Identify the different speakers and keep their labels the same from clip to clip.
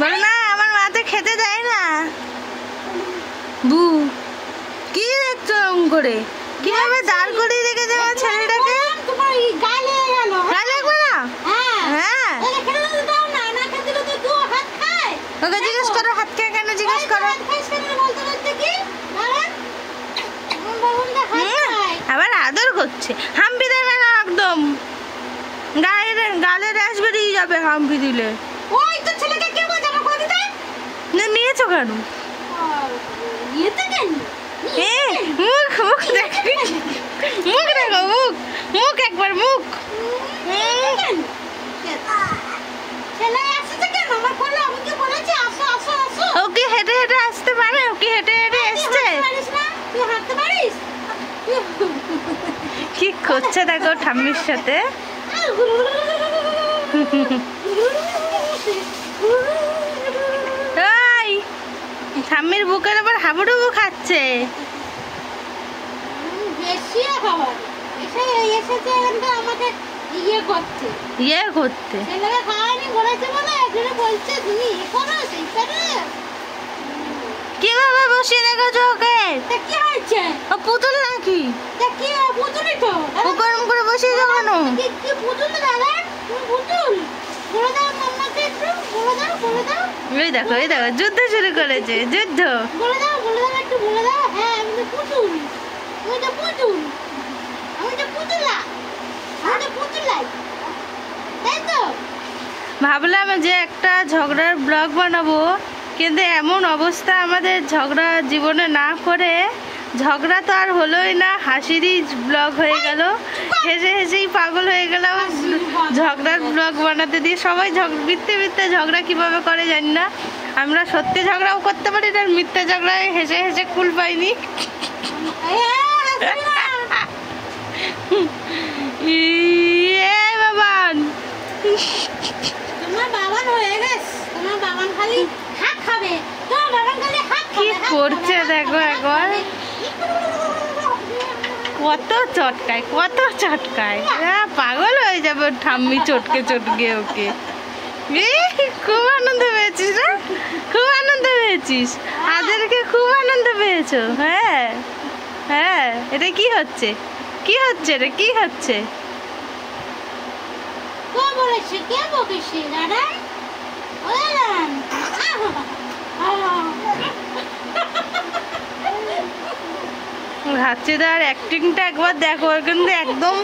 Speaker 1: বলো না আমার মাতে খেতে দেয় না। বু কি দেখছো এরকম করে? কিভাবে দাঁড় করিয়ে রেখেছে আমার ছেলেটাকে? গায়ে লাগবে না? হ্যাঁ ওকে জিজ্ঞেস করো হাত খেয়ে কেন, জিজ্ঞেস করো। আবার আদর করছে। হাম্পি দেবে না একদম, গালে র্যাশ বেরিয়ে যাবে হাম্পি দিলে। নিয়েছো কেন? মুখ মুখ দেখ, মুখ দেখো, মুখ মুখ একবার মুখ। ওকে হেঁটে হেঁটে আসতে পারে? ওকে হেঁটে হেঁটে এসছে? কি করছে দেখো ঠাম্মির সাথে। ঠাম্মির বুকের আবার হাবুডুবু খাচ্ছে। ইয়ে করতে কিভাবে বসিয়ে রেখেছো ওকে? ও পুতুল নাকি? ও গরম করে বসিয়েছো কেন? এই দেখো এই দেখো যুদ্ধ শুরু করেছে, যুদ্ধ। ভাবলাম যে একটা ঝগড়ার ব্লগ বানাবো, কিন্তু এমন অবস্থা আমাদের ঝগড়া জীবনে না করে, ঝগড়া তো আর হলোই না, হাসিরই ব্লগ হয়ে গেল। হেসে হেসেই পাগল হয়ে গেলাম ঝগড়ার ব্লগ বানাতে দিয়ে। সবাই মিথ্যে মিথ্যে ঝগড়া কিভাবে করে জানি না। আমরা সত্যি ঝগড়াও করতে পারি না, মিথ্যে ঝগড়ায় হেসে হেসে কুল পাইনি। বাবান কি করছে দেখো একবার, কত চটকায় কত চটকায়, পাগল হয়ে যাবে ঠাম্মি চটকে চটকে ওকে। খুব আনন্দ পেয়েছিস না? খুব আনন্দ পেয়েছিস? আদেরকে খুব আনন্দ পেয়েছো? হ্যাঁ হ্যাঁ। এটা কি হচ্ছে? কি হচ্ছে রে? কি হচ্ছে? হাচ্ছিদার অ্যাক্টিংটা একবার দেখো, কিন্তু একদম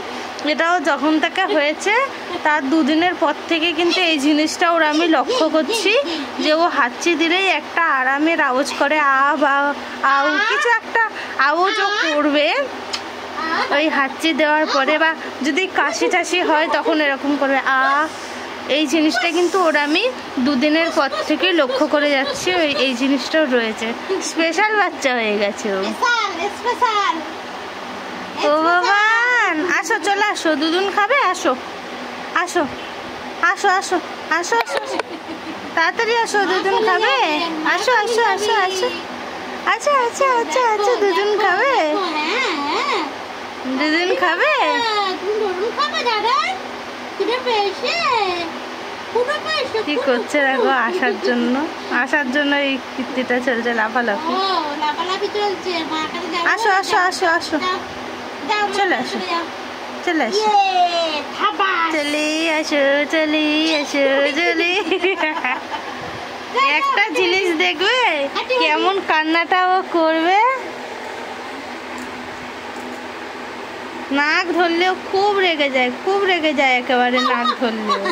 Speaker 1: এটাও যখন থেকে হয়েছে তার দুদিনের পর থেকে কিন্তু এই জিনিসটা ওর আমি লক্ষ্য করছি যে ও হাঁচি দিলেই একটা আরামের আওয়াজ করে, বা আউ কিছু একটা আওয়াজও করবে ওই হাঁচি দেওয়ার পরে, বা যদি কাশি টাশি হয় তখন এরকম করবে এই জিনিসটা কিন্তু ওর আমি দুদিনের পর থেকে লক্ষ্য করে যাচ্ছি। এই জিনিসটাও রয়েছে, স্পেশাল বাচ্চা হয়ে গেছে ও। ও বাবান আসো, চলে আসো, দুদিন খাবে, আসো আসো আসো আসো আসো আসো, তাড়াতাড়ি আসো, দুদিন খাবে, আসো আসো আসো আসো, আচ্ছা আচ্ছা আচ্ছা আচ্ছা, দুদিন খাবে, দুদিন খাবে। কি করছে দেখো আসার জন্য এই কীর্তিটা চলছে, লাফালাফি। আসো আসো আসো আসো, চলে আসো চলে আসো, চলে আসো চলে আসো চলে। একটা জিনিস দেখবে কেমন কান্নাটা ও করবে, নাক ধরলেও খুব রেগে যায়, খুব রেগে যায় একেবারে নাক ধরলেও।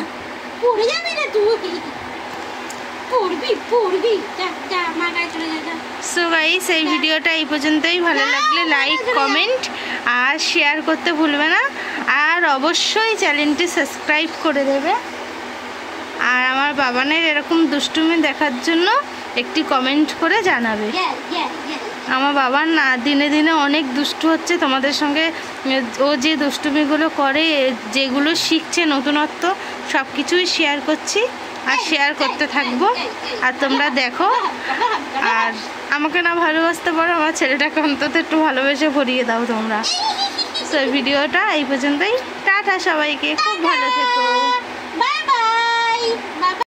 Speaker 1: সো গাইস এই ভিডিওটা এই পর্যন্তই। ভালো লাগলে লাইক কমেন্ট আর শেয়ার করতে ভুলবে না, আর অবশ্যই চ্যানেলটি সাবস্ক্রাইব করে দেবে। আর আমার বাবানের এরকম দুষ্টুমি দেখার জন্য একটি কমেন্ট করে জানাবে। আমার বাবা না দিনে দিনে অনেক দুষ্টু হচ্ছে, তোমাদের সঙ্গে ও যে দুষ্টুমিগুলো করে, যেগুলো শিখছে নতুনত্ব, সব কিছুই শেয়ার করছি আর শেয়ার করতে থাকবো। আর তোমরা দেখো, আর আমাকে না ভালোবাসতে পারো, আমার ছেলেটাকে অন্তত একটু ভালোবেসে ভরিয়ে দাও তোমরা। তো ভিডিওটা এই পর্যন্তই, টাটা সবাইকে, খুব ভালো থেকো।